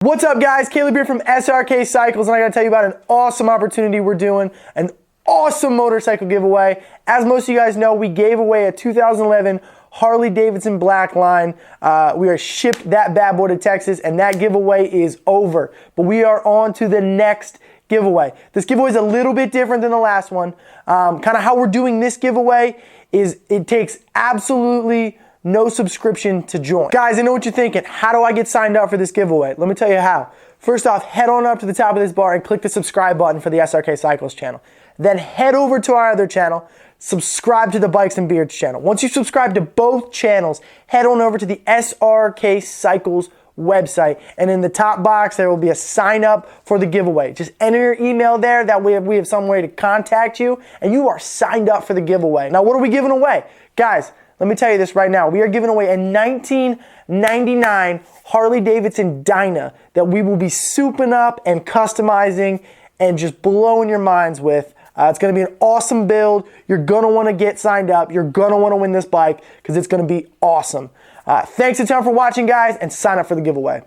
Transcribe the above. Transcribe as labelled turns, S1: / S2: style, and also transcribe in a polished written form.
S1: What's up, guys? Caleb here from Srkcycles, and I gotta tell you about an awesome opportunity we're doing, an awesome motorcycle giveaway. As most of you guys know, we gave away a 2011 Harley Davidson black line. We are shipped that bad boy to Texas, and that giveaway is over. But we are on to the next giveaway. This giveaway is a little bit different than the last one. Kind of how we're doing this giveaway is it takes absolutely no subscription to join. Guys, I know what you're thinking. How do I get signed up for this giveaway? Let me tell you how. First off, head on up to the top of this bar and click the subscribe button for the Srkcycles channel. Then head over to our other channel, subscribe to the Bikes and Beards channel. Once you subscribe to both channels, head on over to the Srkcycles website, and in the top box there will be a sign up for the giveaway. Just enter your email there. That way we have some way to contact you, and you are signed up for the giveaway. Now, what are we giving away? Guys, let me tell you this right now. We are giving away a 1999 Harley Davidson Dyna that we will be souping up and customizing and just blowing your minds with. It's going to be an awesome build. You're going to want to get signed up. You're going to want to win this bike because it's going to be awesome. Thanks a ton for watching, guys, and sign up for the giveaway.